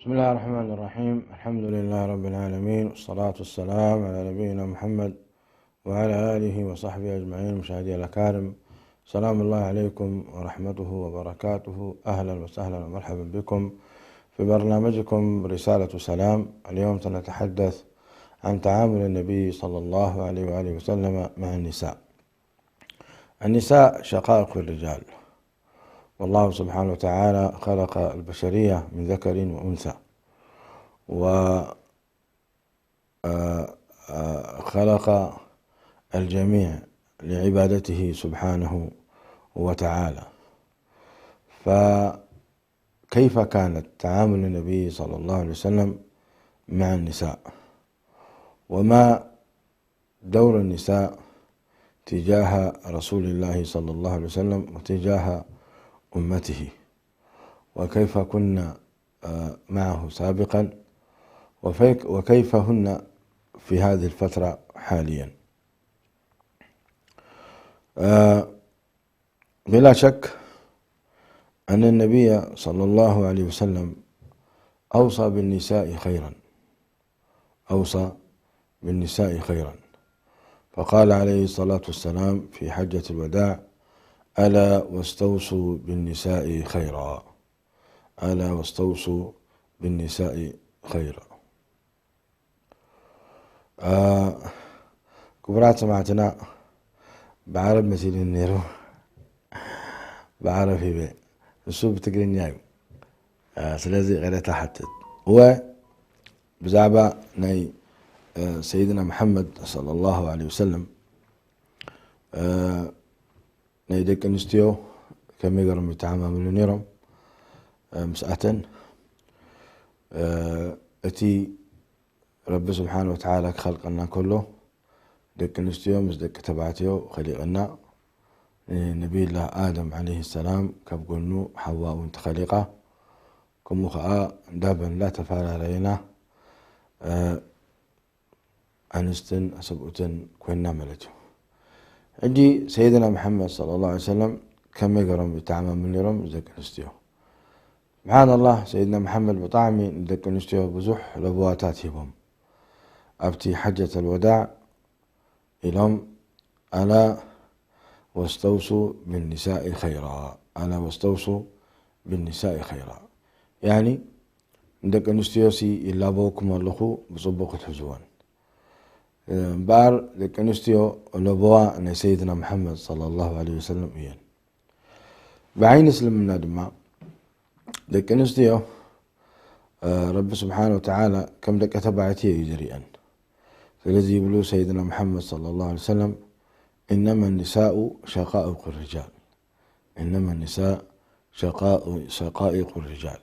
بسم الله الرحمن الرحيم. الحمد لله رب العالمين، والصلاة والسلام على نبينا محمد وعلى آله وصحبه أجمعين. مشاهدي الأكارم، سلام الله عليكم ورحمته وبركاته. أهلا وسهلا ومرحبا بكم في برنامجكم رسالة سلام. اليوم سنتحدث عن تعامل النبي صلى الله عليه وآله وسلم مع النساء. النساء شقائق الرجال، والله سبحانه وتعالى خلق البشرية من ذكر وأنثى، وخلق الجميع لعبادته سبحانه وتعالى. فكيف كانت تعامل النبي صلى الله عليه وسلم مع النساء، وما دور النساء تجاه رسول الله صلى الله عليه وسلم وتجاه أمته، وكيف كنا معه سابقا، وكيف هن في هذه الفترة حاليا. بلا شك أن النبي صلى الله عليه وسلم أوصى بالنساء خيرا، فقال عليه الصلاة والسلام في حجة الوداع: ألا واستوصوا بالنساء خيرا، ألا واستوصوا بالنساء خيرا. كبرات سمعتنا بعرب مثل النيرو بعرف هبه السوب تقرنيايو سلازي غير تحتت وبزعبا ناي سيدنا محمد صلى الله عليه وسلم ناي دك انستيو كم يقرم يتعاملوا نيرم مسأتن اتي رب سبحانه وتعالى خلقنا كله دك انستيو مس دك تبعتيو خلقنا نبي الله آدم عليه السلام كبقولنو حواء خليقة كم خاء دابا لا تفعل علينا أنستن أسبوتن كنا ملته. عندي سيدنا محمد صلى الله عليه وسلم كم يقرم بتعامل من يرم ذاك نستيو. سبحان الله، سيدنا محمد بطعمي ذاك نستيو بزح لبواتاتهم أبتي حجة الوداع إلهم: ألا واستوصوا بالنساء خيرا، ألا واستوصوا بالنساء خيرا. يعني ذاك نستيوسي إلا بوكم اللخو بصبوك الحزوان بار ذاك نستيو لبوا أن سيدنا محمد صلى الله عليه وسلم إيان بعين سلمنا دماء ذاك نستيو رب سبحانه وتعالى كم ذاك تبعتي يجريئا. فالذي يقولوا سيدنا محمد صلى الله عليه وسلم: إنما النساء شقائق الرجال، إنما النساء شقائق الرجال.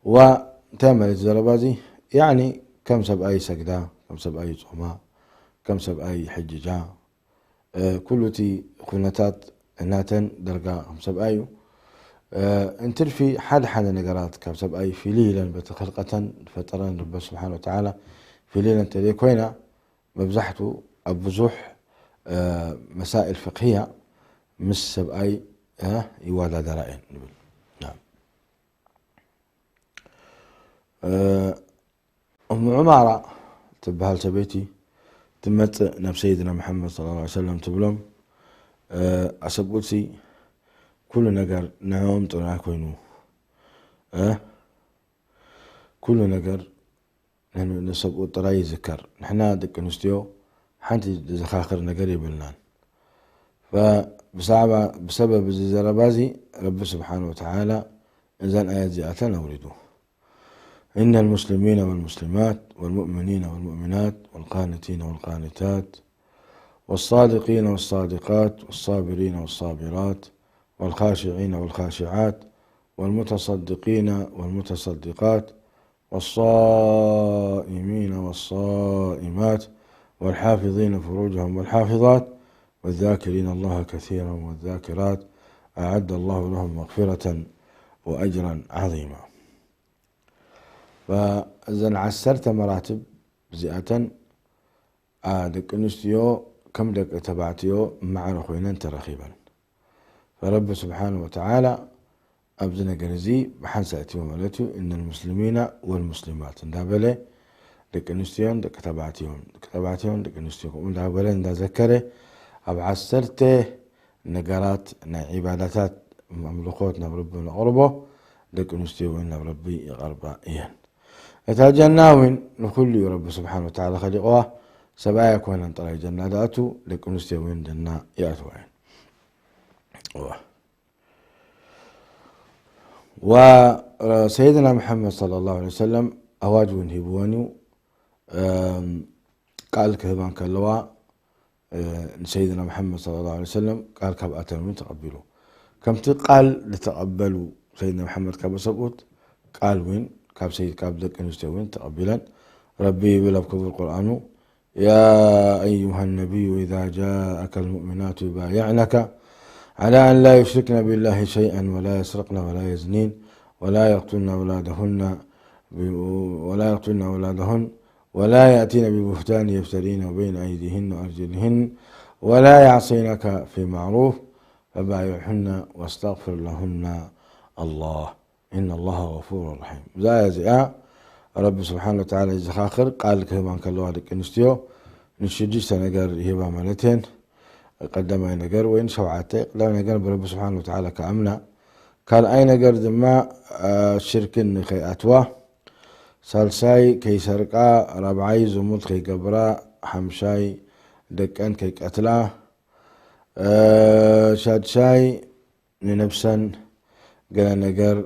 وتعمل الزربازي يعني كم سبأي سجدة، كم سبأي صوما، كم سبأي حججا، كل تي خناتات ناتن درجة كم سبأيو انترفي حد نقرات كم سبأي في ليلا بتخلقة فتران رب سبحانه وتعالى في ليلا تليكوينا مبزحته أبزح مسائل فقهية مش سبأي يوالا درائن. نعم. أم عمارة تبهال سبيتي تمت نفس سيدنا محمد صلى الله عليه وسلم تبلم أسبوتي كل نجر نعوم تناكوينو كل نجر نسبوت تراي ذكر نحنا دك نستيو حنتي زخاخر نجري بلنان. فبسبب الزربازي رب سبحانه وتعالى إنزل آيات زيادة ورده: إن المسلمين والمسلمات والمؤمنين والمؤمنات والقانتين والقانتات والصادقين والصادقات والصابرين والصابرات والخاشعين والخاشعات والمتصدقين والمتصدقات والصائمين والصائمات والحافظين فروجهم والحافظات والذاكرين الله كثيرا والذاكرات أعد الله لهم مغفرة وأجرا عظيما. فإذن عسرت مراتب زئة دك نستيو كم دك تبعتيو مع رخوينان ترخيبا. فرب سبحانه وتعالى أبزنا جرزي بحنسأتي ومالتي إن المسلمين والمسلمات دابله دك نستيون دك تبعتيون دك نستيون دابله دا ذكره أبعسرته نجارات عبادات مملوكات نبربنا قربه دك نستيون نبربي غربا إيان يتجناوين لكل رب سبحانه وتعالى خلقه سبايا كون طلع جنة داتو دك نستيون جنة ياتوين وسيدنا محمد صلى الله عليه وسلم أواجه هبوانيو قال كهبان كاللواء سيدنا محمد صلى الله عليه وسلم قال كبأتن من تقبلوا كم تقال لتقبلوا سيدنا محمد كبسبوت قال وين كاب سيد كاب ذك نستوين تقبلا ربي بلبك في القرآن يا أيها النبي إذا جاءك المؤمنات يبايعنك على أن لا يشركن بالله شيئا ولا يسرقن ولا يزنين ولا يقتلن أولادهن ولا يأتين ببهتان يفترين بين أيديهن وأرجلهن ولا يعصينك في معروف فبايعهن واستغفر لهن الله إن الله غفور رحيم. زي رب سبحانه وتعالى يزخاخر قال كمان كالله لك نستيو نشجي سنقر هبا مالتين قدم أي نقر وين شوعته لا نقر برب سبحانه وتعالى كأمنا قال أي نقر دما شرك خي أتوه سالساي كي سرقا ربعي زموت كي قبرا حمشاي دكان كي قتلا شادشاي ننفسن قال نقر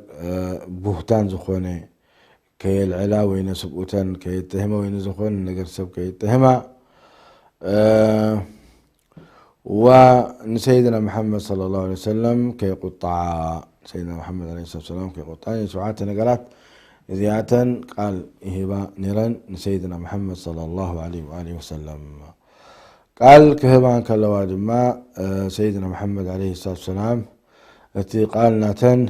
بهتان زخوني كي العلا وين سبوتان كي يتهما وين زخون نقر سب كي يتهما وسيدنا محمد صلى الله عليه وسلم كي قطع سيدنا محمد عليه الصلاة والسلام كي قطع سعات نقرات زيادة قال هبا نيران سيدنا محمد صلى الله عليه وآله وسلم قال كهبان كالواد ما سيدنا محمد عليه الصلاة والسلام التي قال ناتن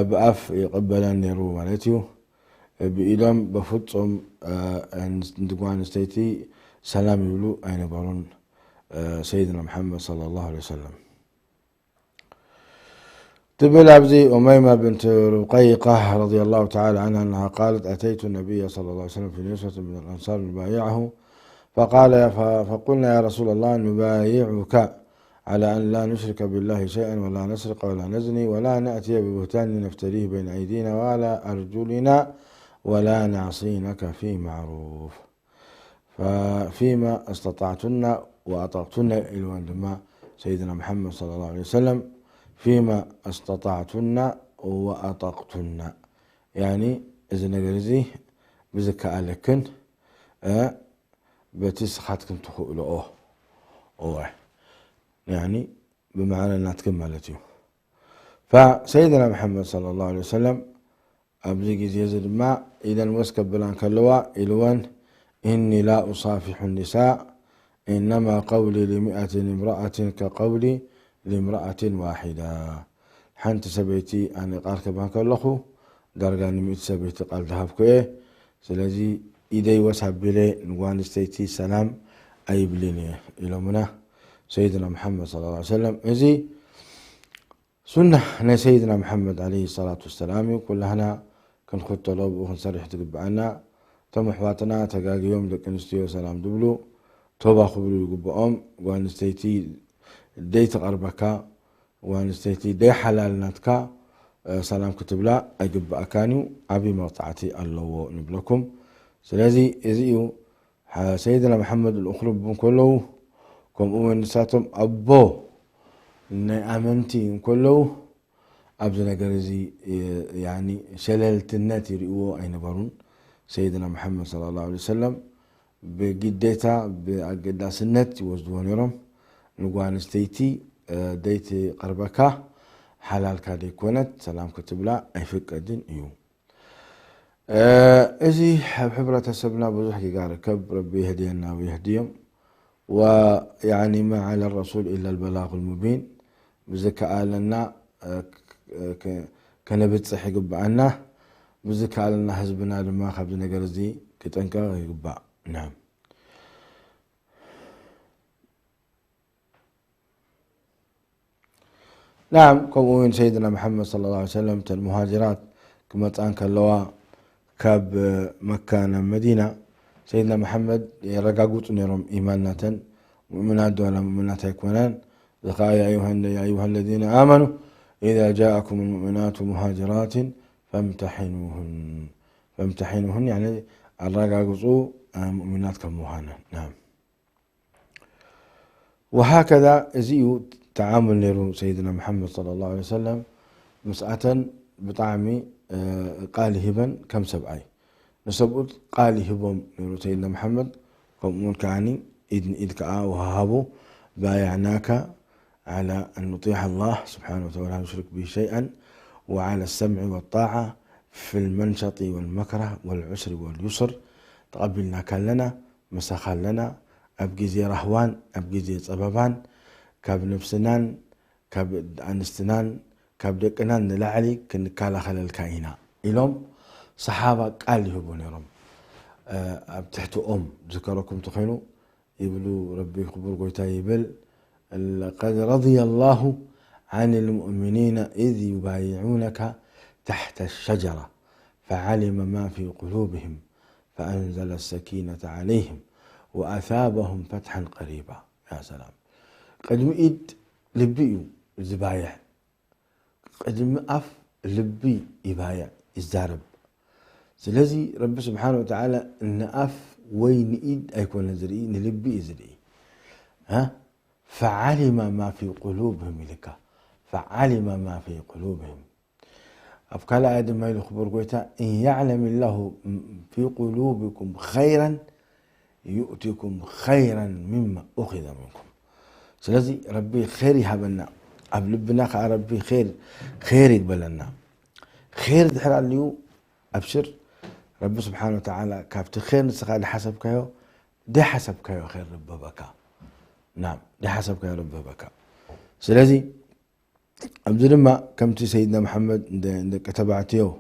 بأف يقبلان نيرو مالتيو بإلام بفتهم ندقوان استيتي سلام يقولوا أين بارون سيدنا محمد صلى الله عليه وسلم. تبل عبزي أميمة بنت رقيقة رضي الله تعالى عنها أنها قالت أتيت النبي صلى الله عليه وسلم في نسوة من الأنصار نبايعه فقلنا يا رسول الله نبايعك على أن لا نشرك بالله شيئا ولا نسرق ولا نزني ولا نأتي ببهتان نفتريه بين أيدينا ولا أرجلنا ولا نعصينك في معروف ففيما استطعتن وأطعتن إلى سيدنا محمد صلى الله عليه وسلم فيما استطعتن وأطقتن يعني إذا نجرزي بذكاء لكن بتسخاتكم تقولوا أوه يعني بمعنى أنها تكملتي. فسيدنا محمد صلى الله عليه وسلم أبزيجي يزيد ما إذا وسكب بلان كلوا إلوان إني لا أصافح النساء إنما قولي ل100 امرأة كقولي لامرأة واحدة حنت سبيتي أنا قارك بانك اللخو درجان 100 سبيتي قال ذهبك إيه سلازي إيدي وسحب بلي نقوان استيتي سلام أي بليني إلى منه سيدنا محمد صلى الله عليه وسلم إزي سنة سيدنا محمد عليه الصلاة والسلام كل هنا كن خد طلب وخنصرح تقبعنا تم حواتنا تقاقي يوم لك نستيو سلام دبلو توبا خبلو يقبعهم قوان استيتي ديت قربكا وان استيتي دي حلال ناتكا سلام كتب لا أجب أكانيو أبي مرطعتي الله نبلكم سلازي إزيو سيدنا محمد الأخرب كله كم أمن نساتهم أبو إن أمنتي كله أبزنا قرزي يعني شلالة الناتي رئوه أين بارون سيدنا محمد صلى الله عليه وسلم بقديتا بقداس النت وزدوان يرم نقوان استيتي ديتي قربكا حلال كادي كونت سلام كتب لا أي فك الدين إيو إزي حبرة سبنا بزحكي قال كب ربي يهدينا ويهديهم ويعني ما على الرسول إلا البلاغ المبين بزكاء لنا كنبت صحي قبعنا بزكاء لنا حزبنا لما خبزنا قرزي كتنكا يقبع. نعم. نعم كمؤمن سيدنا محمد صلى الله عليه وسلم المهاجرات كما تان كلوا كاب مكة مدينة سيدنا محمد يرقاقوت نيرم إيمانة مؤمنات ولا مؤمنات يكونان يا أيها الذين آمنوا إذا جاءكم المؤمنات مهاجرات فامتحنوهن يعني الرقاقوتو مؤمنات كمهانا. نعم. وهكذا زيو تعامل نيرو سيدنا محمد صلى الله عليه وسلم مسأة بطعمي قال هبا كم سبعي نسبت قال هبهم نيرو سيدنا محمد قومون كاني إذ كآ وهابو بايعناك على أن نطيع الله سبحانه وتعالى نشرك به شيئا وعلى السمع والطاعة في المنشط والمكره والعسر واليسر تقبلنا كان لنا مسخان لنا أبقي زي رهوان أبقي زي صبابان كاب نفسنان كاب أنستنان كاب دقنان نلعلي كنكالا خلال الكائنة إلهم صحابة قال يهبون يرم أبتحتو ذكركم تخينوا يبلو ربي خبر قويتا يبل لقد رضي الله عن المؤمنين إذ يبايعونك تحت الشجرة فعلم ما في قلوبهم فأنزل السكينة عليهم وأثابهم فتحا قريبا. يا سلام. قدم إيد لبي زبايع قدم أف لبي يبايع الزارب سلازي رب سبحانه وتعالى إن أف وين إيد أيكون نزري نلبي إزري فعلم ما في قلوبهم لك فعلم ما في قلوبهم أفكال آدم ما يخبر قويتا إن يعلم الله في قلوبكم خيرا يؤتكم خيرا مما أخذ منكم. سلازي ربي خير يهبنا أبلبنا ربي خير يقبلنا خير دحر اليو أبشر رب سبحانه وتعالى كافت خير نسخة حسب كيو دي حسب كيو خير رب بكا. نعم دي حسب كيو رب بكا. سلازي أبدو ما كمتي سيدنا محمد عندك كتبعتيو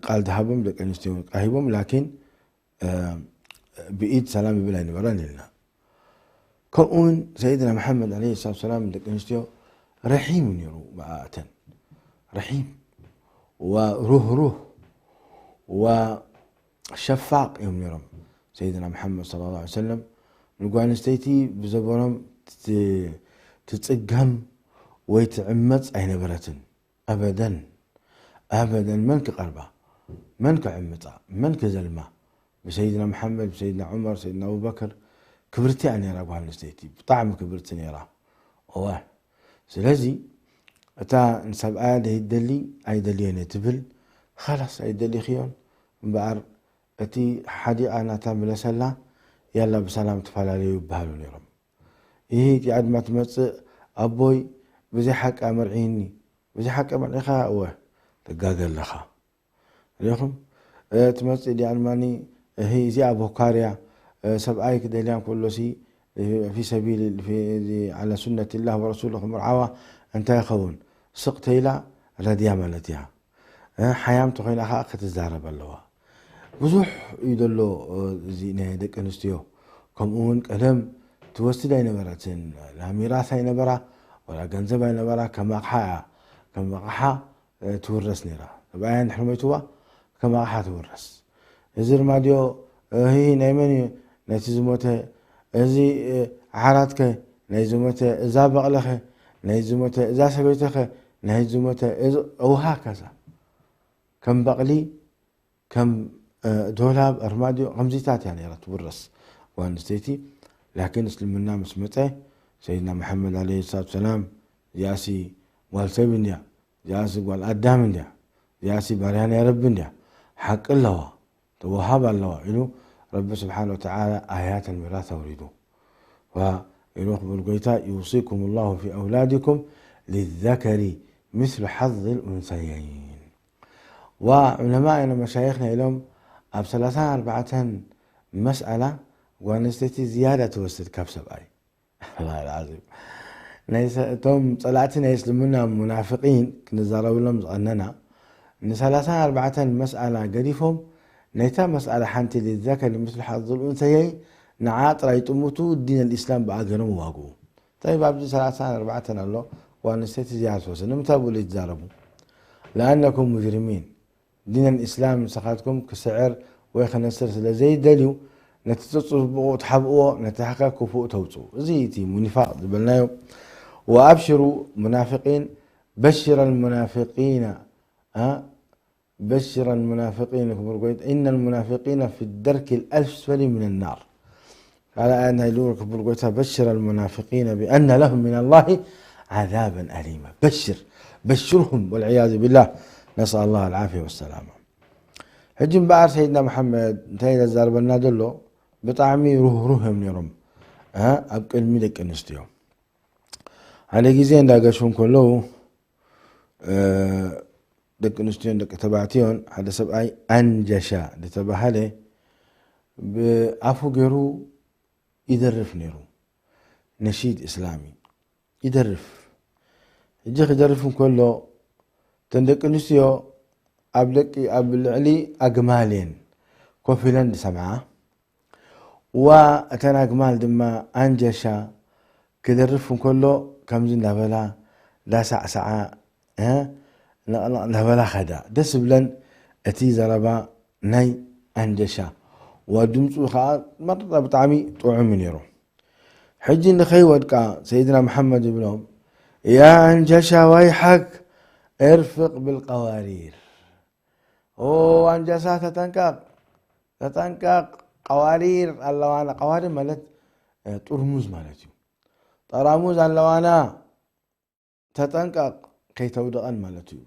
قال ذهبهم لك أنستيو قاهبهم لكن بإيد سلام بلا نبران لنا. كون سيدنا محمد عليه الصلاة والسلام عندك أنستيو رحيم يرو معاة رحيم وروح وشفاق يوم يرم سيدنا محمد صلى الله عليه وسلم نقول نستيتي بزبورم تتسقم ويتعمت أين برتن أبدا أبدا من كقربة من كعمتا من كزلمة بسيدنا محمد بسيدنا عمر سيدنا أبو بكر كبرتي أنا يرى بها نستيتي بطعم كبرتني يرى أوه سلازي أتا نسب آده يدلي أي دليني تبل خلاص أي دلي خيون بعر أتي حدي أنا تعمل سلا يلا بسلام تفعلي يبهلون يرم إيه قاعد ما تمسك أبوي بزي حق أمرعيني بزي حق أمرعي خا أوه تقاقل لخا اليوم تمسك دي ألماني هي زي أبو كاريا سبعي كده اليوم كله شيء في سبيل على سنة الله ورسوله مرعوة أنت يخون سقط إلى رديا مالتها حيام تخين أخا أخت الزهرة بالله بزوح يدلو زينة دك أنستيو كمون كلام توصل إلى براتين لا ميراث إلى برا ولا جنزب إلى برا كما قحا تورث نيرا طبعا نحن ميتوا كما قحا تورث إذا ما ديو هي نايمني نتيزمته أزي عراتك نيزمته إذا بغلخه نيزمته إذا سبيتك نيزمته أو هكذا كم بقلي كم دولاب أرماديو غمزيتات يعني تورث وانستيتي لكن اسلمنا مسمته سيدنا محمد عليه الصلاة والسلام ياسي والسبنيا ياسي والأدامنيا ياسي باريان يا ربنيا حق الله توهب الله إنه رب سبحانه وتعالى آيات الميراث أريدو ويروح بالقيتا يوصيكم الله في أولادكم للذكر مثل حظ الأنثيين. وعلماءنا مشايخنا لهم أبسلتان 4 مسألة ونستي زيادة وسط كبسة باي الله العظيم نيس توم طلعتنا يسلمونا منافقين كنزاروا لهم أننا نسلسان 4 مسألة قريفهم نيتا مسألة حنتي للذكر مثل حظ الأنثيين نعاط رايتموتو دين الإسلام بأجرم واقو طيب عبد 3 4 الله وأنستي زيادة وسن متابوا اللي يتزاربوا لأنكم مجرمين دين الإسلام سخاتكم كسعر ويخنا السلسلة زي دليو نتتصبوا وتحبوا نتحققوا فوق توتو زيتي منفاق بلنايو وأبشروا منافقين بشر المنافقين بشر المنافقين إن المنافقين في الدرك الأسفل من النار على أن يلورك برقوتها بشر المنافقين بأن لهم من الله عذابا أليما بشرهم والعياذ بالله نسأل الله العافية والسلامة هجم بعد سيدنا محمد انتهينا الزاربنا دلو بطعمي روح منيرم أبقى الملك النستيو على جزين داقشون كله دك نستيون دك تبعتيون هذا سبعي أنجشا لتبعها له بعفو جرو يدرف نيرو نشيد إسلامي يدرف يدرفهم كله تندك نسيو قبل علي أجمالين كوفيلند سمعة وأتنا أجمال دما أنجشا كدرفهم كله كم زين لبلا لا ساعة لبلا خدا دس بلن أتي زربا ناي أنجشا ودمسو خاء مرة بطعمي طعم نيرو حجي نخي ودكا سيدنا محمد بنهم يا أنجشا ويحك ارفق بالقوارير أنجشا تتنكق قوارير اللوانا قوارير مالت ترموز مالتي طراموز اللوانا تتنكق كي تودقن مالتي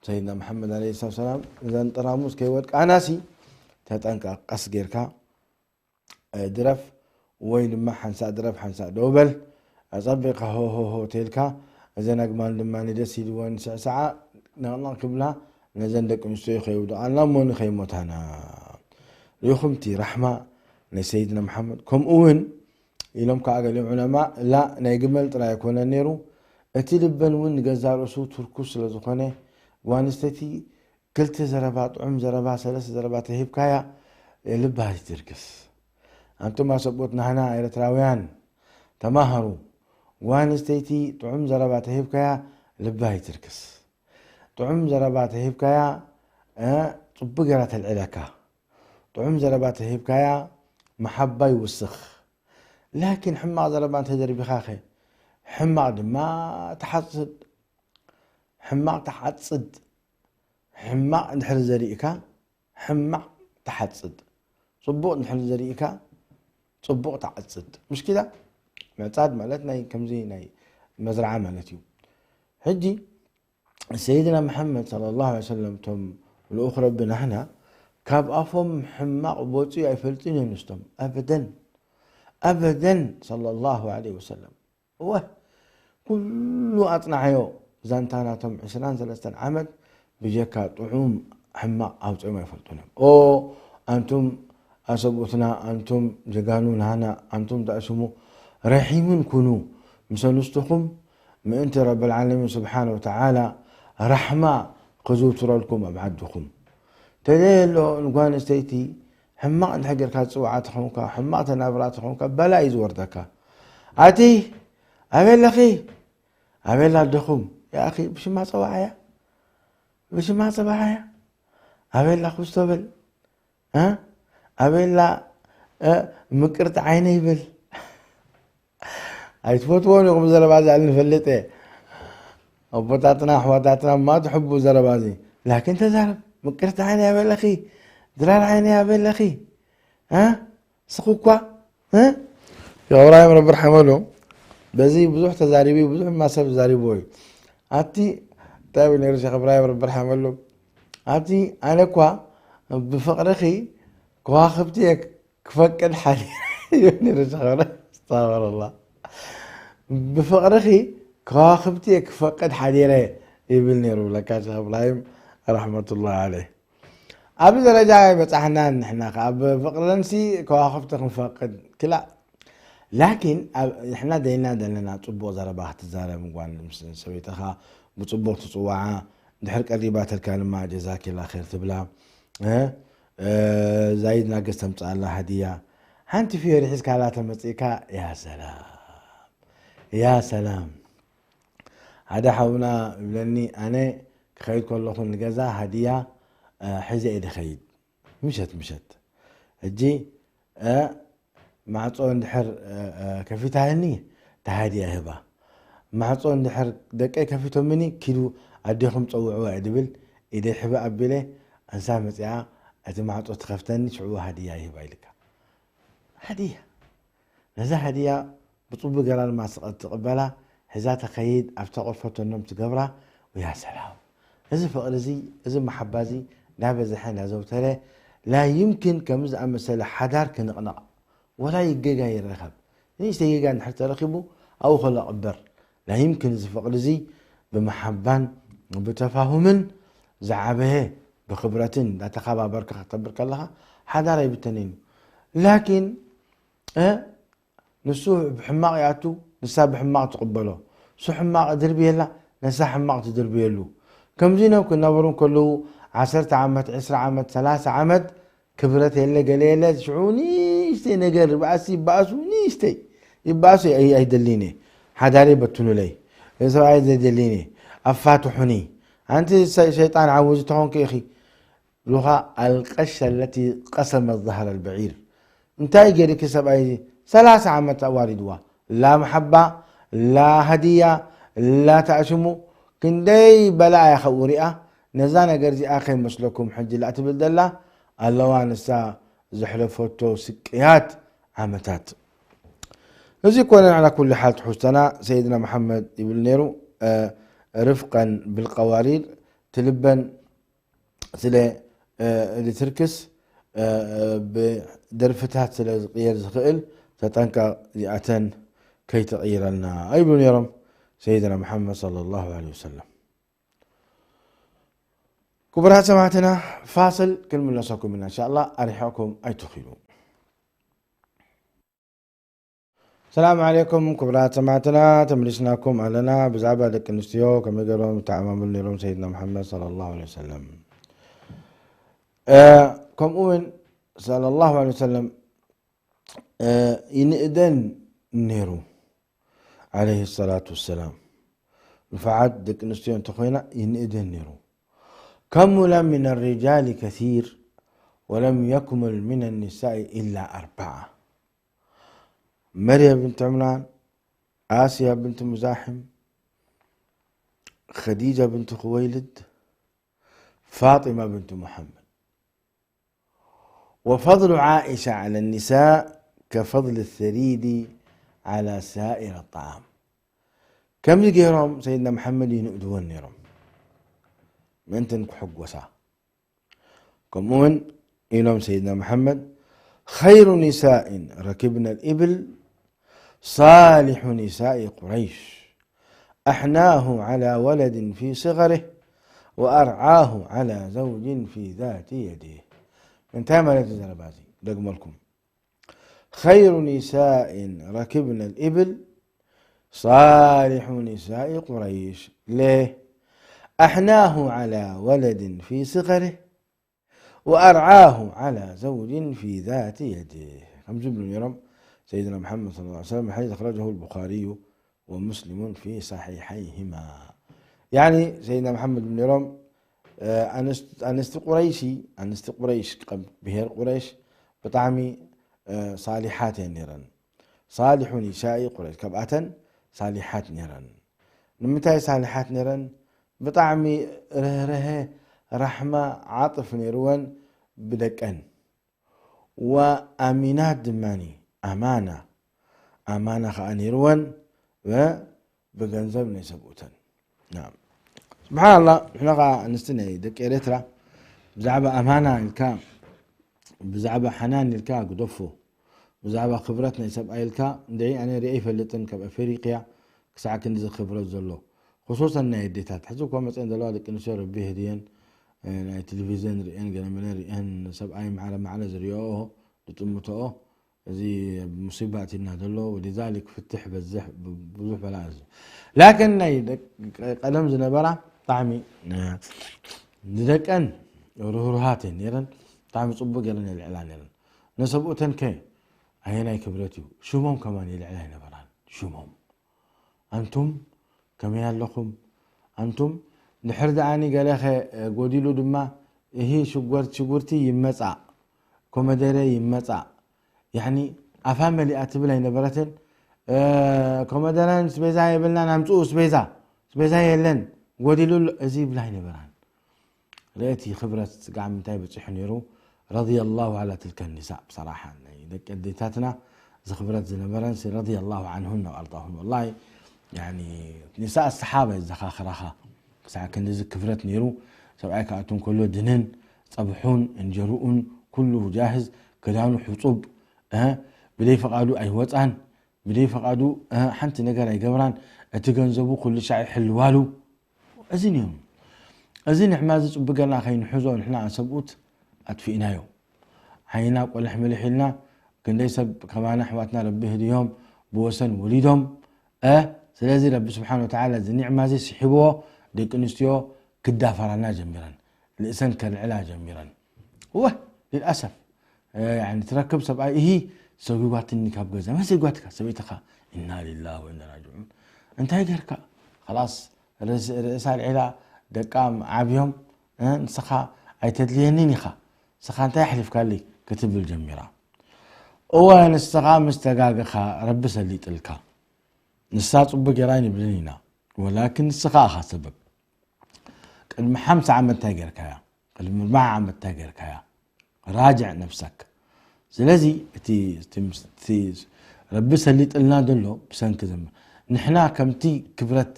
سيدنا محمد عليه الصلاة والسلام إذا طراموز كي ودك أناسي تتنكق قص جيركا درف وين ما حنسا درف حنسا دوبل أصبق هو تلكا إذا نجمل لما ندسي لون ساعة نغلق قبلها نزندك مستوي خيود الله مون خيموت هنا يخمتي رحمة لسيدنا محمد كم أون يلوم كأجل العلماء لا نيجمل ترى يكون النيرو أتلبن ون جزار أسود تركوس لزقنه وانستي كلت زربات زربات ثلاث زربات هيب كايا لبها تركس أنتم ما سبوتنا هنا إلى تراويان تماهروا وانستيتي طعم زربات هيب كايا لبها تركس طعم زربات هيب كايا طبقرة العلاكة طعم زربات هيب كايا محبة يوسخ لكن حماق زربات تدري بخاخي حماق ما تحصد حماق تحصد حماق نحل زريكا حماق تحصد صبوق نحل زريكا صبوق تحصد مش كده معتاد مالتنا كم زي ناي مزرعة مالتيو هجي سيدنا محمد صلى الله عليه وسلم تم الأخرى بنا هنا كاب أفهم حماق بوتي أفلتين ينستم أبدا صلى الله عليه وسلم هو كل أطنعيو زانتاناتهم 20-30 عمد بجيكا طعوم حماق أو طعوم يفلتونهم أنتم أسبوتنا أنتم جقانون هنا أنتم تأسموا رحيمون كونوا مسنستكم من أنت رب العالمين سبحانه وتعالى رحمة قزو ترالكم أبعدكم تدلو نقوان استيتي حماق نحقر كات سوعاتكم حماق تنابراتكم بلا يزوردك أتي أبيل أخي أبيل أدخم يا أخي بش ما صباحيا بش ما صباحيا أبيل أخو استوبل أبيل مكرت عيني بل أي تفوتون يقوم زربازي على نفلته أبوتاتنا أحواتاتنا ما تحبوا زربازي لكن تزرب مكرت عيني يا بل أخي درار عيني يا بل أخي سقوكوا يا إبراهيم رب رحمه له بزي بزوح تزاريبي بزوح ما سب زاريبوي أتي طيب نير شيخ إبراهيم رب رحمه له أتي أنا كوا بفقر أخي كوا خبتيك كفك الحالي نير شيخ إبراهيم استغفر الله بفقر أخي كوا خبتيك فقد حديره يبل نير ولا شيخ إبراهيم رحمة الله عليه أبي درجة بتاعنا نحن أب فقر نسي كوا خبتك مفقد كلا لكن احنا دينا دلنا طبو زربات تزارب مقوان سويتها بطبو تطوعا دحر قريبات الكلمة جزاك الله خير تبلا زايدنا قسمت الله هدية هانت في رحيس كالات المسيكا يا سلام هذا حاولنا بلني أنا خيد كله خن الجزا هدية حزة إذا خيد مشت الجي مع صون دحر كفيتها هني تهدية هبة مع صون دحر دقة كفيتهم مني كيلو أديهم تصوعوا عدبل إذا حبة أبله أنسامت يا أتمع صوت تخفتني شعوا هدية هبة لك هدية نزا هدية بطبق قرار ما تقبلها حزات خيد أفتقر فتو النوم تقبرها ويا سلام إذا فقر زي إذا محبة زي لا بزحين لا زوتره لا يمكن كمز أمثال حدار كنقنق ولا يجيجا يرخب ليش تيجا حتى رخبه أو خلق أبر لا يمكن إذا فقر زي بمحبان وبتفاهم زعبه بخبرة لا تخابى بركة تبرك الله حدار يبتنين لكن نسو بحماق ياتو نسا بحماق تقبله سو حماق دربي لا نسا حماق تدربي له كم زينو كنا برون كله 10 عامات 10 عامات 3 عامات كبرت يلا قليلة شعوني يستي نقر باسي باسوني يستي يباسي اي دليني حداري بتنو لي يسوي عايز يدليني افاتحني انت شيطان عوزتهم كيخي لغة القشة التي قسمت ظهر البعير انتاي قري كسب اي 3 عامات واردوا لا محبة لا هدية لا تعشموا كندي بلا يا خورئة نزانا قرزي اخي مسلكم حج لا تبدل الله اللوان السا زحلفوتو سكيات عامتات نزي كونا على كل حال تحسنا سيدنا محمد ابن نيرو رفقا بالقوارير تلبن سلا لتركس بدرفتات سلا غير زخئل تتنكا زيعتن كي تغير لنا أي بن يرم سيدنا محمد صلى الله عليه وسلم كبرها سمعتنا فاصل كل من نساكم منا إن شاء الله أريحكم أي تخيلوا السلام عليكم كبرها سمعتنا تملسناكم علنا بزعبة لك النستيو كما يقولون تعمام النيرون سيدنا محمد صلى الله عليه وسلم كم أؤمن صلى الله عليه وسلم ينقدن نيرو عليه الصلاة والسلام نفعت دك نستيون تخوينا ينقدن نيرو كمل من الرجال كثير ولم يكمل من النساء إلا 4 مريم بنت عمران آسيا بنت مزاحم خديجة بنت خويلد فاطمة بنت محمد وفضل عائشة على النساء كفضل الثريد على سائر الطعام كم يقيرهم سيدنا محمد ينقدون نيرهم من تنك حق وسا كمون إلهم سيدنا محمد خير نساء ركبنا الإبل صالح نساء قريش أحناه على ولد في صغره وأرعاه على زوج في ذات يده انتهى ما نتزال بازي رقم لكم خير نساء ركبنا الإبل صالح نساء قريش ليه أحناه على ولد في صغره وأرعاه على زوج في ذات يده خمس بن يرم سيدنا محمد صلى الله عليه وسلم حديث أخرجه البخاري ومسلم في صحيحيهما يعني سيدنا محمد بن يرم أنست قريشي أنست قريش بهر قريش بطعمي صالحات نيران صالح نساء قريش كبأة صالحات نيران نمتاي صالحات نيران بطعمي ره رحمة عاطف نيروان بدكن وأمينات دماني أمانة خانيروان وبجنزب نسبوتن نعم سبحان الله احنا نستنى دك إريترا بزعبة أمانة الكا بزعبة حنان الكا قدفو بزعبة خبرتنا يسب أي الكا دعي أنا رئيف اللي تنكب أفريقيا كساعة كنز خبرة زلو خصوصا نايديتات حزوكم مثلا دلوقتي كنسور به ديان تلفزيون رئين قلمنا رئين سب أي معنا زريوه لتمتوه زي مصيبات النهدلو ولذلك فتح بزح بزح بلازم لكن نايدك قدم زنبرة طعمي ندك أن روحاتين يرن طعمي صبق يرن الإعلان يرن نسبوا تنكي هنا كبرتيو شو مهم كمان الإعلان بران شو مهم أنتم كما ياللكم أنتم نحر دعاني قال أخي قوديلو دما هي شغورتي يمسع كومدري يمسع يعني أفهم اللي أتبلها نبرتن كومدران سبيزا يبلنا نمسو سبيزا يلن قوديلو أزيب لها نبران رأيتي خبرة قاعد متاي بتصحنيرو رضي الله على تلك النساء بصراحة ديتاتنا خبرات زنبرانس رضي الله عنهن وأرضاهن والله يعني نساء الصحابة الزخاخرها ساعة كان كفرت نيرو سبعي كأتون كله دنن صبحون انجرؤون كله جاهز كدانو حطوب بدي فقادو أي وطعن بدي فقادو حنت نقر أي قبران اتقنزبو كل شيء حلوالو أزين يوم أزين حمازج بقرنا خين حزو نحنا عن سبوت أتفئنا يوم حينا قول حمل حلنا كن ليس كمان حواتنا ربه اليوم بوسن وليدهم سلازي رب سبحانه وتعالى نعمة زي سحبوه ديك نستيو كدافرنا جميرا الإنسان كان العلاج جميرا هو للأسف يعني تركب سبعي هي سوي قاتني كاب جزء ما سوي قاتك سويتها إنا لله وإنا راجعون أنت هيك خلاص رسال العلا دقام عابيهم نسخة أي تدليني خا سخا أنت يحلف قال لي كتب الجميرة وين السقام مستقاقخا رب سليت الكا نسات بقراني بلينا ولكن السقاخا سبب المحمس عم التاجر كيا المربع عم التاجر كيا راجع نفسك سلازي تي رب سليت لنا دلو بسنك زم نحنا كمتي كبرت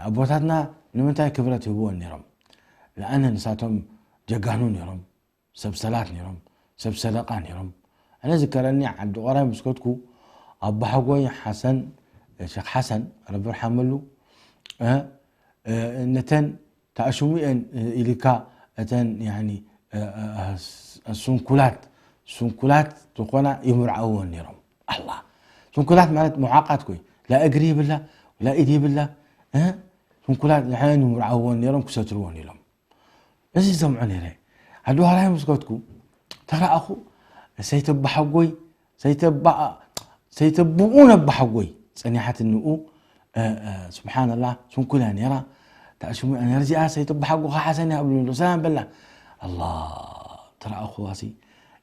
ابواتنا نمتى كبرت هو النيرم لان نساتهم جقانون نيرم سبسلات نيرم سبسلقان نيرم أنا ذكرني عبد الغرام بسكوتكو أبو حقوي حسن شيخ حسن رب يرحمه له نتن تأشمي إليكا أتن يعني السنكولات تقونا يمر عون نيرم الله سنكولات مالت معاقات كوي لا أجري بالله ولا إيدي بالله سنكولات الحين يمر عون نيرم كساترون نيرم إيش يسمعوني ليه عبد الغرام بسكوتكو ترى أخو سيتبع حقوي سيتبعون بحقوي صنيحة النقو سبحان الله سون كلها نرى تأشمي أن يرجع سيتبع حقو حسن قبل سلام بالله الله ترى أخواسي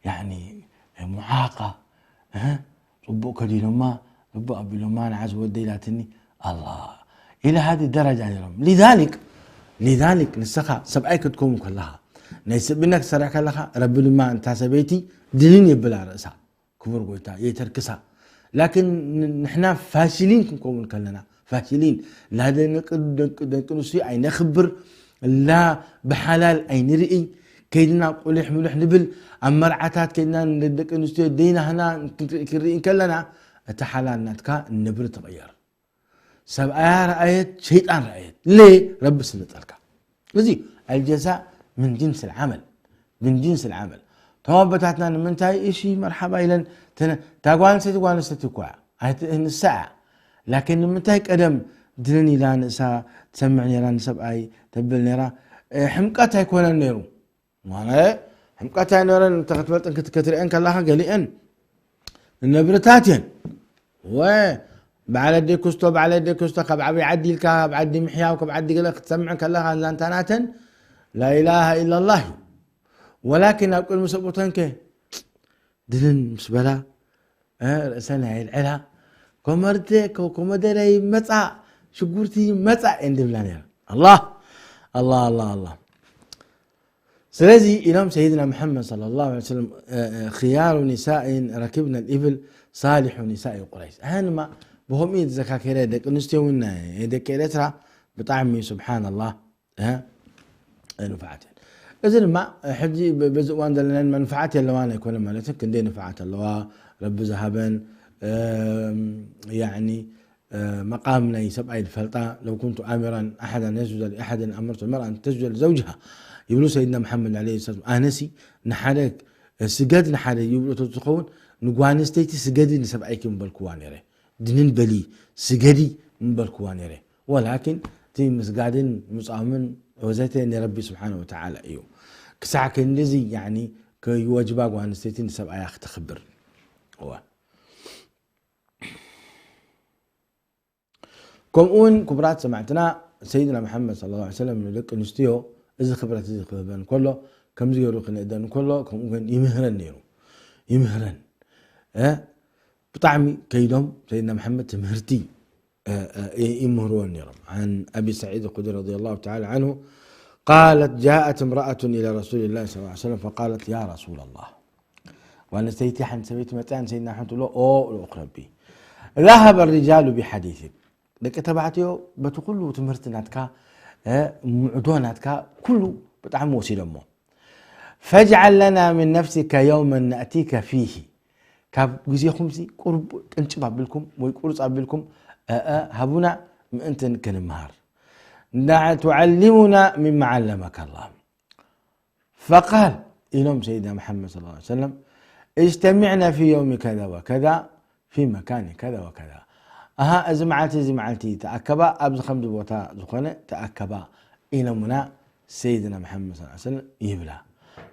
يعني معاقة ربو كدي لما ربو أبي لما عز ودي لاتني الله إلى هذه الدرجة يرم لذلك نسخة سبعيك تكون كلها نيسبنك سرعك لها رب لما أنت سبيتي دينين يبلا رأسها كبر قويتا يتركسها لكن نحنا فاشلين كنكون كلنا فاشلين لهذا نقول شيء أي نخبر لا بحلال أي نرئي كيدنا قولح ملح نبل أمر عتات كيدنا ندك نستوي دينا هنا كرئين كلنا أتحلال نتكا النبر تغير سبعة رأيت شيطان رأيت ليه رب سنة الكا لذي الجزاء من جنس العمل توبتاتنا من تاي إشي مرحبا إلى تاقوان ستكوا هاي الساعة لكن من تاي قدم دلني لا نسا تسمعني لا نسب أي تبل نرى حمقات هيكون النيرو وانا حمقات هاي نرى تغتبت انك تكترين كالله قليئن النبرتاتين و بعد ديكوستو كبعبي عدي الكاب عدي محيا وكبعدي قلق تسمعن كالله لانتاناتن لا إله إلا الله ولكن أقول مسبوطين كي دلن مسبلا رأسنا هاي العلا كومردك وكومدري متع شقورتي متع عند بلانير الله سلازي إلهم سيدنا محمد صلى الله عليه وسلم خيار نساء ركبنا الإبل صالح نساء قريش هانما بهم إيد زكاة كيريدك نستيونا يدك كيريترا بطعمي سبحان الله نفعتين إذن ما حجي بزوان دلنا منفعتي اللوانا يكون مالتك كندي نفعت اللوا رب ذهبا يعني مقامنا يسبع الفلطة لو كنت آمرا أحدا يسجد لأحد أمرت المرأة أن تسجد لزوجها يقولوا سيدنا محمد عليه الصلاة والسلام آنسي نحرك سجد نحرك يقولوا تتقون نقوانستيتي سجدي نسبعيك من بالكوانيري دنين بلي سجدي من بالكوانيري ولكن تي مسقادين مصامن وزيتين ربي سبحانه وتعالى ايو كساعة كنزي يعني كي واجباق وانستيتين سبع اياخ تخبر هو كمون كبرات سمعتنا سيدنا محمد صلى الله عليه وسلم من لك نستيو إذا خبرت إذا خبرن كله كم زيرو خلنا إدان كله كمون يمهرن نيرو يمهرن بطعمي كيدهم سيدنا محمد تمهرتي يمهرون نيرم. عن أبي سعيد الخدري رضي الله تعالى عنه قالت جاءت امرأة إلى رسول الله صلى الله عليه وسلم فقالت يا رسول الله، وأنا سيتي حن سويت متان سيدنا محمد له الأقرب بي ذهب الرجال بحديثك لك تبعتيو بتقولوا تمرتناتك معدوناتك كله بتعم وسيلمو فاجعل لنا من نفسك يوما نأتيك فيه كاب جزي خمسي قرب انشبه بالكم ويقول صابلكم هبونا من انت كنمهار تعلمنا مما علمك الله. فقال إلهم سيدنا محمد صلى الله عليه وسلم اجتمعنا في يوم كذا وكذا في مكان كذا وكذا زمعتي تأكبا أبز خمد بوتا زخنة تأكبا إلمنا سيدنا محمد صلى الله عليه وسلم يبلى.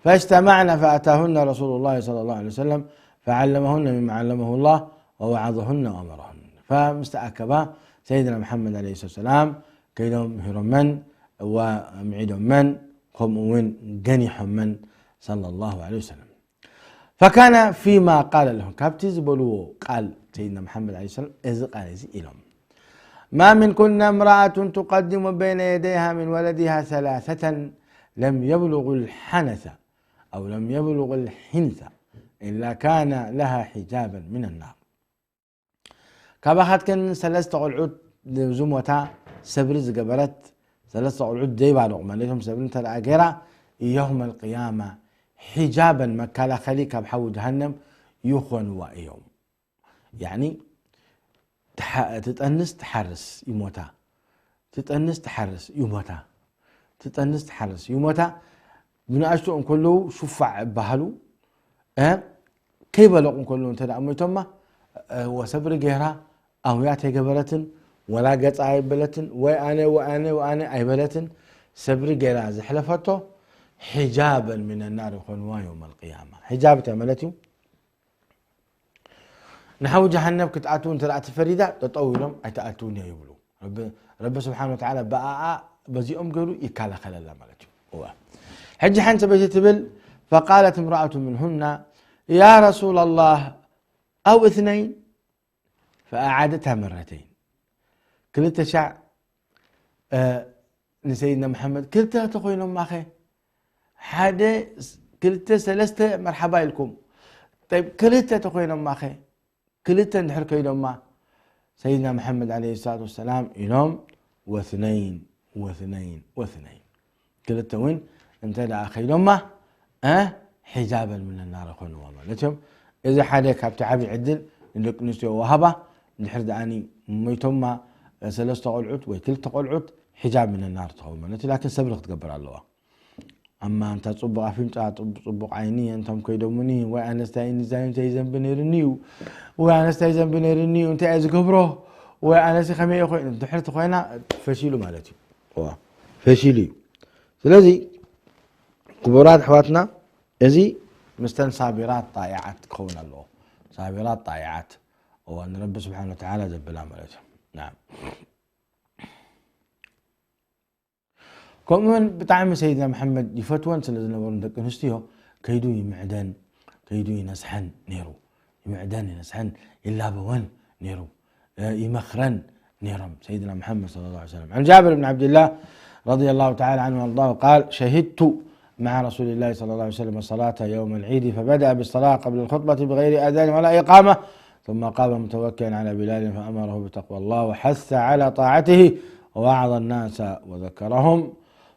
فاجتمعنا فأتاهن رسول الله صلى الله عليه وسلم فعلمهن مما علمه الله ووعظهن وأمرهن. فمستأكبا سيدنا محمد عليه الصلاة والسلام كيدهم هرمن ومعيدهم من قومون جنيحهم من صلى الله عليه وسلم. فكان فيما قال لهم كابتز بلو قال سيدنا محمد عليه الصلاة والسلام إذ قال إلهم ما من كنا امرأة تقدم بين يديها من ولدها ثلاثة لم يبلغ الحنث أو لم يبلغ الحنث إلا كان لها حجابا من النار. كابخات كان سلسة العود زموتا سبرز قبرت سلسة العود دي بعد عمالتهم سبرين تلأجرة يوم القيامة حجابا مكالا خليك بحو جهنم يخون وإيوم. يعني تتأنس تحرس يموتا تتأنس تحرس يموتا تتأنس تحرس يموتا من أشتو كله شفع بهلو كيف لقم كله انت أميتم وسبر جهرة أو ياتي قبلتن ولا قطع عيبلتن وأنا عيبلتن سبر جهرة زحلفته حجابا من النار خنوا يوم القيامة. حجاب تعملته نحو جهنم كتأتون تلعت فريدة تطولهم أتأتون يقولوا رب سبحانه وتعالى بقى بزيهم قالوا يكالا خلال مالته هو حج حنت بيتبل. فقالت امرأة منهن يا رسول الله أو اثنين فأعادتها مرتين. كلتا شع لسيدنا محمد كلتا تقولون ما أخي حدا كلتا سلسته مرحبا لكم. طيب كلتا تقولون ما أخي كلتا نحر كيلهم ما سيدنا محمد عليه الصلاة والسلام ينوم واثنين كلتا وين انت لا أخيلهم ما حجابا من النار خنوا وما لتهم. إذا حدا كابت عبي عدل إنك نستوى وهبة نحر داني ميتما سلسة قلعت وكلتا قلعت حجاب من النار تخوما لكن سبرق تقبر الله. أما أنت تصبق عفين تصبق عيني أنتم كيدومني وأنا استعين زين بنيرنيو وأنا استعين بنيرنيو أنت عايز كبره وأنا سخمي أخوي أنت حرت أخوينا فشيلوا مالتي هو فشيلي. لذي كبرات حواتنا إذي مستن صابرات طائعات كون الله صابرات طائعات وأن رب سبحانه وتعالى جبلا مالتي. نعم. كمان بتعامل سيدنا محمد يفتون سلزنا ورندك نستيه كيدو يمعدن كيدو ينسحن نيرو يمعدن ينسحن إلا بوان نيرو يمخرن نيرم سيدنا محمد صلى الله عليه وسلم. عن جابر بن عبد الله رضي الله تعالى عنه وارضاه قال شهدت مع رسول الله صلى الله عليه وسلم الصلاة يوم العيد فبدأ بالصلاة قبل الخطبة بغير أذان ولا إقامة ثم قام متوكلا على بلال فأمره بتقوى الله وحث على طاعته ووعظ الناس وذكرهم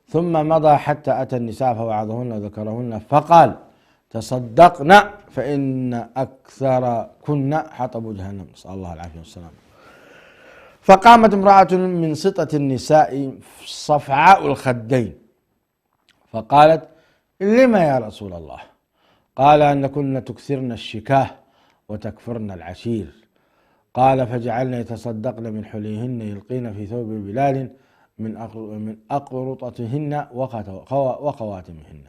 ثم مضى حتى أتى النساء فوعظهن وذكرهن فقال تصدقنا فإن أكثر كنا حطب جهنم نسأل الله العافية والسلام. فقامت امرأة من سطة النساء صفعاء الخدين فقالت لما يا رسول الله؟ قال أن كنا تكثرن الشكاه وتكفرن العشير. قال فجعلن يتصدقن من حليهن يلقين في ثوب بلال من أقرطتهن وخواتمهن.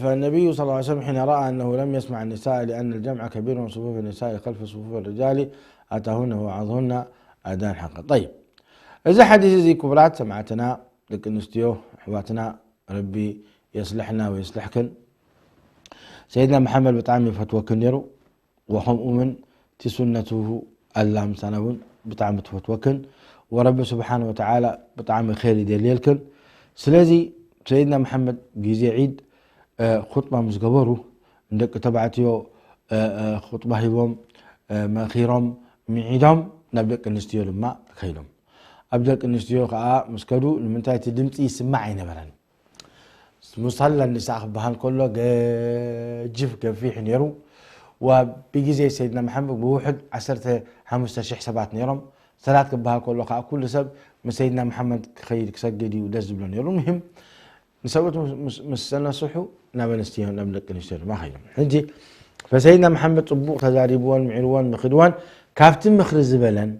فالنبي صلى الله عليه وسلم حين رأى أنه لم يسمع النساء لأن الجمع كبير من صفوف النساء خلف صفوف الرجال آتاهن ووعظهن أداء حقا. طيب إذا حديث زي كبرات سمعتنا لك نستيو حواتنا ربي يصلحنا ويصلحكن. سيدنا محمد بطعم فتوى كنيرو وهم أمن تسنته اللهم سنون بطعم فتوى كن ورب سبحانه وتعالى بطعم خير دليلكن. سلازي سيدنا محمد جيزي عيد خطبة مسقبرو عندك تبعتيو خطبة هيوم مأخيرهم معيدهم نبدأ نستيو لما خيلهم أبدأ نستيو خاء مسكدو المنتهى تدمتي يسمعي نبرا مصلى النساء بهان كله جف كفيح نيرو وبيجي زي سيدنا محمد بوحد 15 حسابات نيرم صلاة كبها كله خاء كل سب من سيدنا محمد خير كسجدي ودز بلون نيرو. المهم نسوت مسنا صحو نبى نستيو نبدأ نستيو ما خيرهم نجي. فسيدنا محمد طبوق تزاريبوان معروان مخدوان كافتن مخرز بلن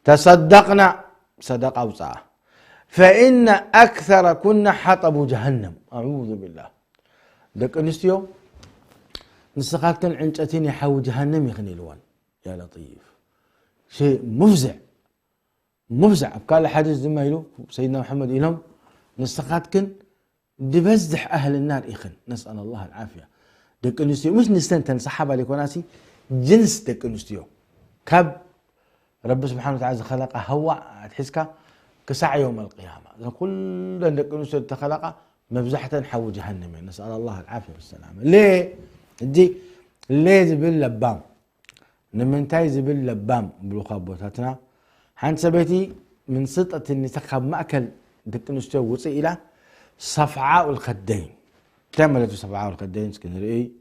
تصدقنا صدق أوصاه فإن أكثر كنا حطب جهنم. أعوذ بالله دك نستيو نسخات كان عنشتين يحاو جهنم يخني الوان. يا لطيف شيء مفزع مفزع. أبقال حديث زي ما يلو سيدنا محمد إلهم نسخات كان دبزح أهل النار إخن نسأل الله العافية. دك نستيو مش نستنتن صحابة لكوناسي جنس دك نستيو كاب رب سبحانه وتعالى خلق هوا تحسك كسع يوم القيامة كل دك نستيو تخلق مبزحة حو جهنم. نسأل الله العافية والسلامة. ليه دي ليه زبل لبام نمنتاي زبل لبام بلوخابوتاتنا حان سبيتي من سطة النسخاب مأكل دك نستيو وصي إلى صفعاء الخدين. تعملت صفعاء الخدين سكنري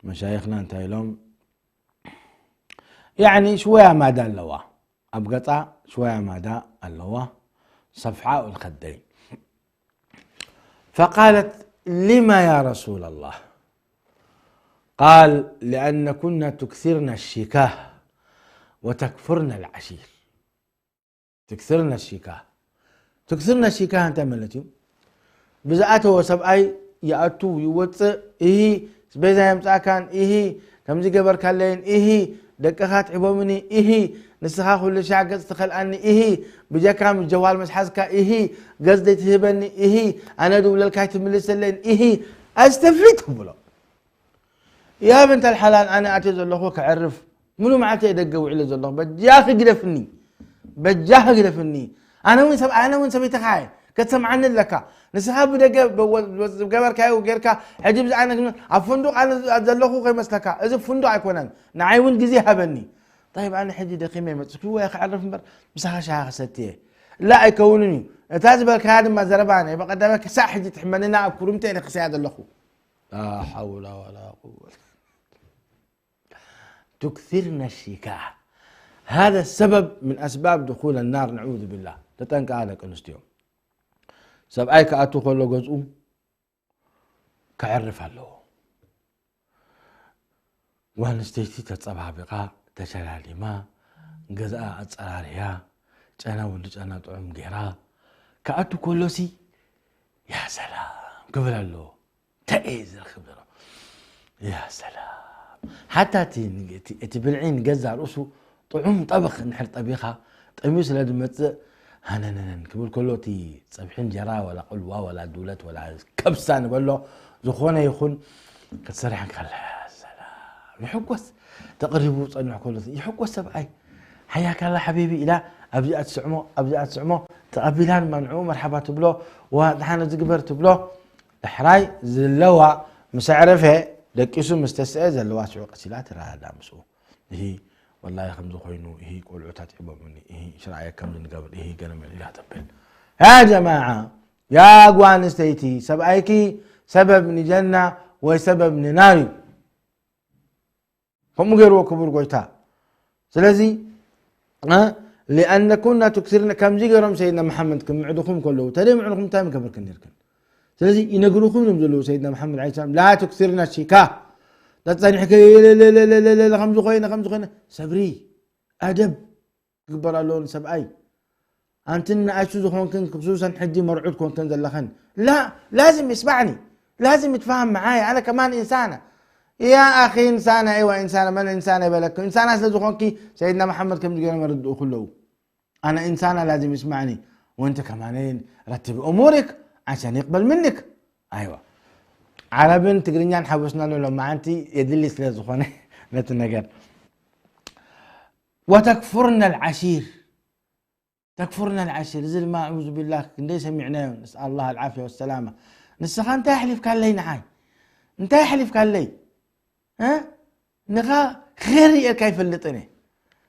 مشايخنا انتهي لهم يعني شوية ما دا اللوا أبقطع شوية ما دا اللوا صفعاء الخدين. فقالت لما يا رسول الله؟ قال لأن كنا تكثرنا الشكاه وتكفرنا العشير. تكثرنا الشكاه تكثرنا الشكاه انت ملتيو بزاته وسبأي يأتو يوص إيه بيزا يمسا كان إيه كمزي قبر كالين إيه دكخات عبومني إيه نسخا كل شيء قصد تخلقني إيه بجاكام الجوال مسحزك إيه قصد تهبني إيه أنا دول الكاتب من لسلين إيه أستفيدهم بلو. يا بنت الحلال أنا أعتذر الله كعرف منو معك يدقوا على الله بجاخ قدفني بجاخ قدفني أنا وين سبيت خاي كتسمعني لك نسحب بدق قبر كاي وغيرك عجب أنا الفندق أنا أزلخو خي مسلكا إذا فندق يكونن نعاون جزي هبني. طيب أنا حدي دقيمة مسكوا يا أخي عرف مسخ شاخ ستيه لا يكونني تازب الكاد ما زرباني بقدامك ساحج تحملنا بكرمتين خساد اللخو. لا حول ولا قوة. تكثرنا الشكاه هذا السبب من أسباب دخول النار نعوذ بالله. تتنقى عليك نستيو سبعي كأتو خلو جزء كعرف له وانستيتي تتصبح بقى تشلالي ما جزاء أتصراريا أنا ولج أنا طعم جرا كأتو كلوسي يا سلام قبل له تأيز الخبرة يا سلام حتى تبلعين جزء رأسه طعم طبخ نحر طبيخة طميس لدمت هننن كبر كله تي صبحين جرا ولا قلوة ولا دولت ولا كبسان بقوله زخونه يخون كتسرح كلا سلام يحقوس تقربوا صنع كله يحقوس سبعي حياك الله حبيبي إلى أبدأ أتسعمه تقبلان منعو مرحبا تبلو ودحانا زقبر تبلو دحراي زلوا مسعرفه دكيسو مستسئ زلوا سعو قسيلات رادا مسو هي والله خمزو خوينو هي قولعوتات عبابني هي شرعي كم من قبل هي قنا من إله تبل. يا جماعة يا أقوان استيتي سبعيكي سبب من جنة وسبب من ناري هم غيروا كبر قويتا. سلازي لأن كنا تكسرنا كم جيرم سيدنا محمد كم عدوكم كله ترى معكم تام كبر كنيركن. سلازي ينقروكم نمزلوا سيدنا محمد عليه السلام لا تكسرنا الشكاه لا تصنع حكي لا لا لا لا لا خمس خينا صبري أدب كبر اللون سبعي أنتن أشوز كن خصوصا حدي مرعود كون تنزل لخن لا لازم يسمعني لازم يتفاهم معاي أنا كمان إنسانة يا أخي إنسان أيوة إنسان من إنسان يبلك إنسان أصل زخونكي سيدنا محمد كم تقول مرد كله أنا إنسان لازم يسمعني وأنت كمان رتب أمورك عشان يقبل منك. أيوة عربين تقرينيان حبسنا له لما أنت يدلي سلا زخوني نتنقل. وتكفرنا العشير تكفرنا العشير زي ما أعوذ بالله كندي سمعناه نسأل الله العافية والسلامة. نسخان أنت يحلف كان لي نعاي أنت يحلف كان لي ها نغا خيري كيف اللطني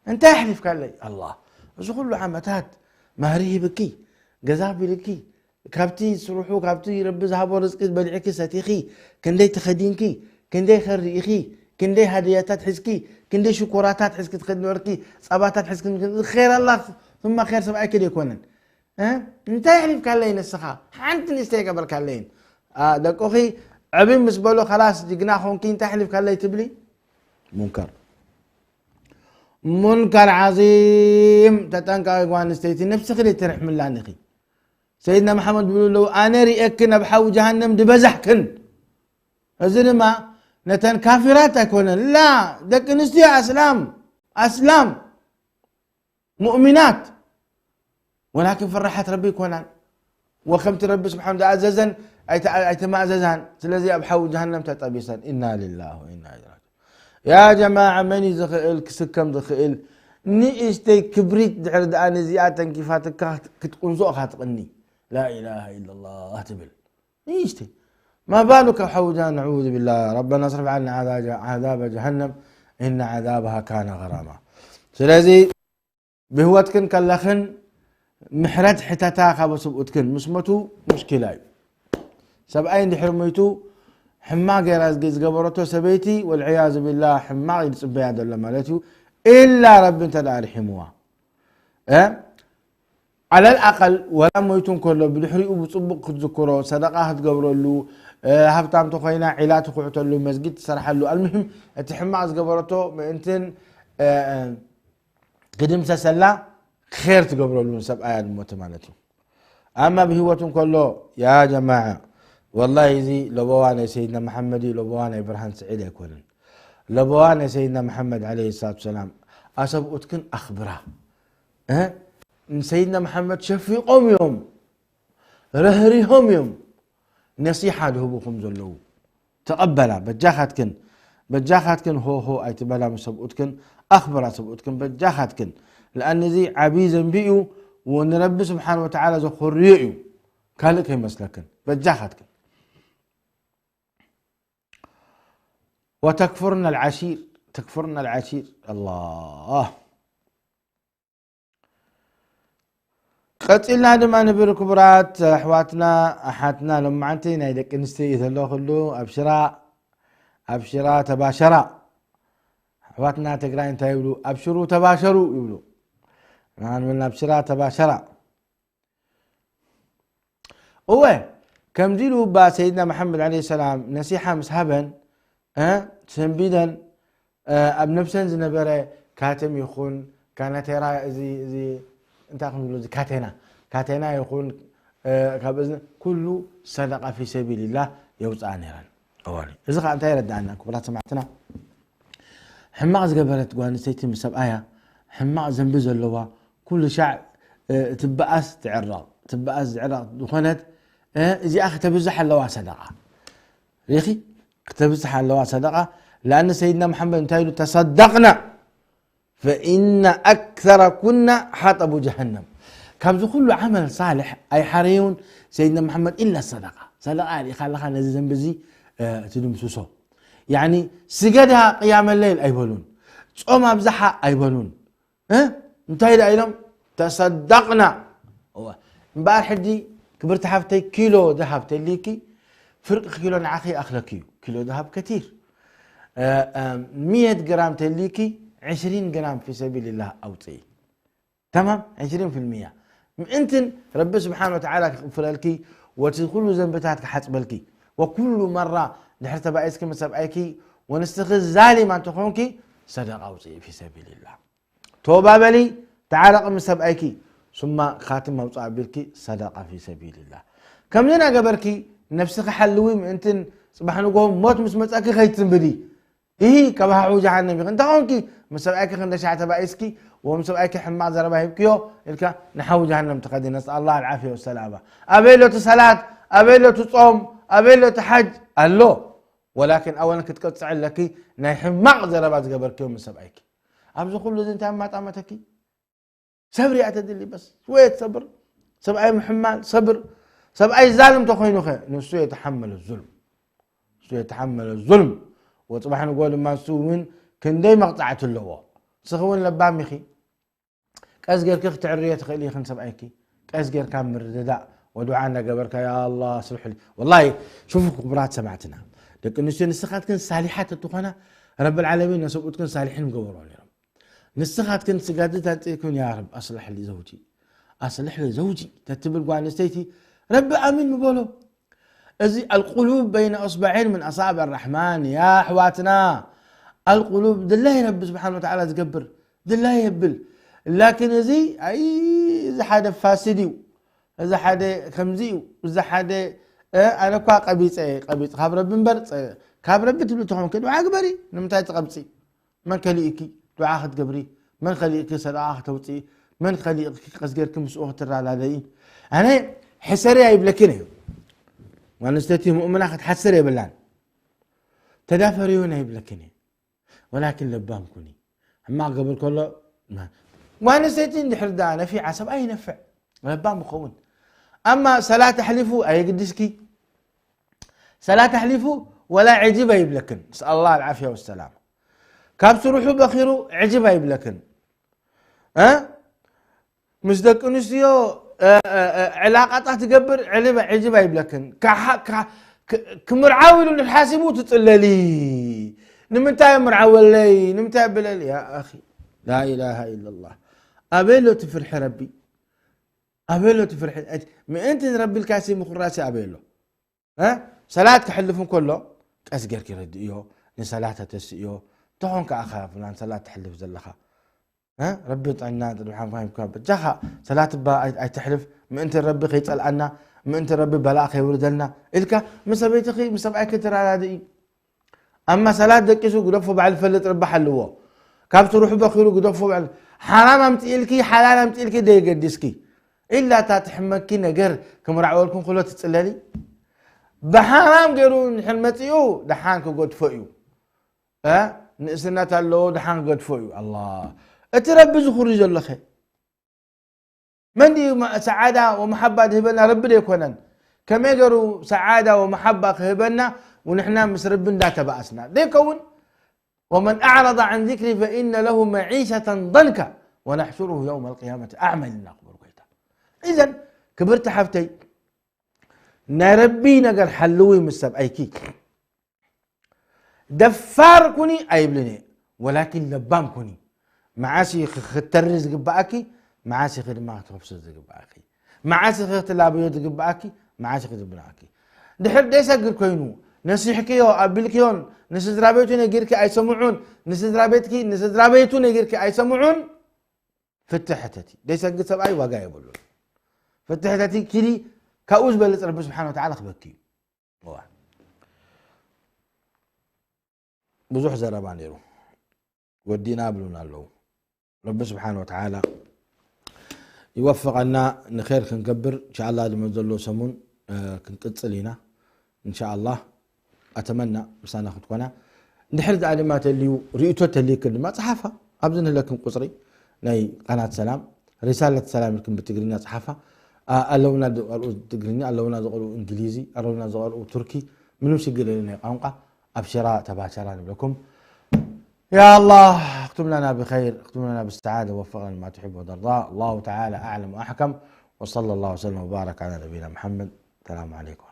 أنت يحلف كان لي الله بس كله عمتات مهريه بكي جزابي لكي كابتي سروحو كابتي رب زهبو رزقك بلعك ستيخي كندي تخدينكي كندي خريخي كندي هدياتات حسكي كندي شكراتات حسكي تخدني وركي صباتات حسكي خير الله ثم خير سبع اكل يكونن ها انت يحلف كان لين السخا حنت نستيقبل كان لين دقوخي عبين مسبلو خلاص جقنا خونكي انت يحلف كان لي تبلي منكر عظيم تتنكا اخوان استيتي نفس خلي ترح من لانخي سيدنا محمد بيقول له انا ريئكن بحو جهنم دي بزحكن ازنما نتن كافرات اكون لا دك نستي اسلام مؤمنات ولكن فرحت ربي كونان وخمت ربي سبحانه وتعالى عززا ايت ما عززان سلازي ابحو جهنم تطبيسا انا لله وانا اليه راجعون. يا جماعه من يزخل كسكم دخل نيشتي كبريت دحر دان زياتن كيفاتك كتقنزو خاتقني لا اله الا الله تبل نيشتي ما بالك حوجا نعوذ بالله ربنا اصرف عنا عذاب جهنم ان عذابها كان غراما. سلازي بهوتكن كلخن محرد حتتا خبو سبؤتكن مسمتو مشكلة سبعين دي حرميتو حماق يراز جيز قبرتو سبيتي والعياذ بالله حماق يتصبي هذا مالتو إلا رب انت لا رحموها على الأقل ولا مويتون كله بالحريق وبصبق تذكره صدقة هتقبروا له هفتام تخينا علاته قعتوا له مسجد سرح له المهم اتحماق قبرتو انتن قدم سسلا خير تقبروا له سب آيات متمالته. أما بهوتون كله يا جماعة والله زي لبوانا سيدنا محمد لبوانا إبراهيم سعيد يكون لبوانا سيدنا محمد عليه الصلاة والسلام أسب أتكن أخبره سيدنا محمد شفيقهم يوم رهريهم يوم نصيحة لهبوكم زلو تقبلا بجاخاتكن هو ايتبلا مسب أتكن أخبره سب أتكن بجاخاتكن لأن زي عبيزا بيئو ونرب سبحانه وتعالى زو خريئو كالك مسلكن بجاخاتكن. وتكفرنا العشير الله قتلنا دما نبر كبرات احواتنا احاتنا لما انتي نايدك نستي يتلو خلو ابشرا تباشرا احواتنا تقرا انت يقولوا ابشروا تباشروا يقولوا نحن من ابشرا تباشرا هو كم ديلو با سيدنا محمد عليه السلام نصيحه مسحبا تنبيدا ابنفسن زنبره كاتم يخون كانت يرى زي انت اخذوا زي كاتينا يخون كابزن كله صدقه في سبيل الله يوصى نيران اولي اذا انت يرد عنك ولا سمعتنا حماق زقبلت قوان سيتي مسب ايه حماق ذنب زلوا كل شعب تبأس تعرض دخنت زي اخي تبزح اللوا صدقه ريخي تبزح اللوا صدقه لأن سيدنا محمد انتهى تصدقنا فإن أكثر كنا حطب جهنم كم كل عمل صالح أي حريون سيدنا محمد إلا الصدقة صدقة اللي خلقها نزيزن بزي تدمسوسو يعني سجدها قيام الليل أيبلون صوم أبزحها أيبلون انتهى إلهم تصدقنا هو امبارح دي كبرت حفتي كيلو ذهب تليكي فرق كيلو نعخي أخلكي كيلو ذهب كثير 100 جرام تليكي 20 جرام في سبيل الله أوطي تمام 20% انت رب سبحانه وتعالى فلالكي وتدخلوا ذنبتاتك حسبلكي وكل مرة نحرت بأيسك مسابقيكي ونستخذ ظالما تخونكي صدق أوطي في سبيل الله توبة بلي تعالى مسابقيكي ثم خاتم موضوع بلكي صدقة في سبيل الله كم لنا قبركي نفسك حلوي انت صباح نقوم موت مسمتك خيتن بدي إيه كبها جهنم أنت هونكي مسبقك خند شعت بائسكي ومسبقك حماق زربا يبكيو إلك نحو جهنم تقدي نسأل الله العافية والسلامة أبيلو تصلاة أبيلو تصوم أبيلو تحج الله ولكن أولا كتقطع لك ناي حماق زربا تقبركيو مسبقك أبزو كل ذي انت ما طعمتكي صبري أتدلي بس شوية صبر سبأي محمال صبر سبأي ظالم تخوينو خير نسو يتحمل الظلم نسو يتحمل الظلم وصباح نقول ما سوين كندي مقطعة اللواء سخون لبام يخي كأزجر كيف تعرية تخيلي خن سبأيكي كأزجر كان مردداء ودعانا قبرك يا الله صلح لي والله شوفوا خبرات سمعتنا لكن نسو نسخات كن صالحات التقنا رب العالمين نسوقت كن صالحين مقبرون يا رب نسخات كن سجادتها تكون يا رب أصلح لي زوجي أصلح لي زوجي تتبل قوان استيتي رب آمين مبولو أزي القلوب بين أصبعين من أصابع الرحمن يا حواتنا القلوب دلله رب سبحانه وتعالى تقبر دلله يهبل لكن أزي أي إذا حدا فاسديو إذا حدا خمزيو إذا حدا أنا كوا قبيص قبيص خاب رب مبرص خاب رب تبلو تخون كده عقبري نمتاي تقبصي من خليكي دعاء خد قبري من خليكي صدقه توصي من خليكي قصغيركم مسؤول ترى على أنا حسري يبلكني وانا استتي مؤمنة خد حسري بلان تدافريون يبلكني ولكن لبام كوني اما قبل كله ما وانا استتي عندي حردانة في عصب اي نفع لبام بخون اما صلاة تحلفوا اي قدسكي صلاة تحلفوا ولا عجبه يبلكن نسأل الله العافية والسلام كابس روحوا بخيروا عجبه يبلكن مصدق نسيو علاقات تقبر علبة عجبة يبلكن كمرعاول الحاسبو تطللي نمتى مرعول لي نمتى بلالي يا أخي لا إله إلا الله أبيلو تفرح ربي أبيلو تفرح من أنت ربي الكاسي مخراسي أبيلو صلاة كحلفون كله أسجر كرد إيو نصلاة تسيو تهون كأخاف لان صلاة تحلف زلخا ربي يطعنا نحن فاهم كاب جها صلاة با أي تحلف من أنت ربي خيسأل عنا من أنت ربي بلاء خيورد لنا إلك مسبيت خي مسبعك ترى هذه أما صلاة دكيسو قدفوا بعد الفلت رب حلوه كاب تروح بخيرو قدفوا بعد حرام أمتيلكي حلال أمتيلكي ده يقدسكي إلا تتحمكي نجر كم رعولكم خلوة تسألني بحرام قالوا حلمتيو دحانكو قد فوقيو نسنات الله دحان قد فوقيو الله اتربي زخور جل خير من دي سعادة ومحبة هبنا رب لي يكونن كما يقروا سعادة ومحبة هبنا ونحن مسربين لا تبأسنا ليه كون ومن أعرض عن ذكري فإن له معيشة ضنكا ونحشره يوم القيامة أعمى لنقبر قيتا إذن كبرت حفتي نربي نقر حلوي مسب أيكي دفار كوني أيبلني ولكن لبام كوني معاشي خترز قباكي معاشي خدمة تخبص قباكي معاشي ختلابيوت قباكي معاشي خدماكي دحر ديس اقر كوينو نصيحكيو ابلكيون نسدرابيتو نغيرك اي سمعون نسدرابيتكي نسدرابيتو نغيرك اي سمعون فتحتتي ديس اقر سباي واقع يبلو فتحتتي كلي كاوز بلص رب سبحانه وتعالى خبكي واه بزح زربان يرو ودينا بلونا له رب سبحانه وتعالى يوفقنا نخير كنكبر ان شاء الله لما نزلو سمون كنقصلينا ان شاء الله اتمنى مسانا خدكونا نحرد علامات اللي ريتو تلي كل ما صحافه ابزن لكم قصري ناي قناه سلام رساله سلام لكم بتجرينا صحافه اللونا دقرو تجرينا اللونا دقرو انجليزي اللونا دقرو تركي منو شغل لنا قنقه ابشرا تباشرا لكم يا الله اختم لنا بخير اختم لنا بالسعادة ووفقنا لما تحب وترضى الله تعالى أعلم وأحكم وصلى الله وسلم وبارك على نبينا محمد السلام عليكم.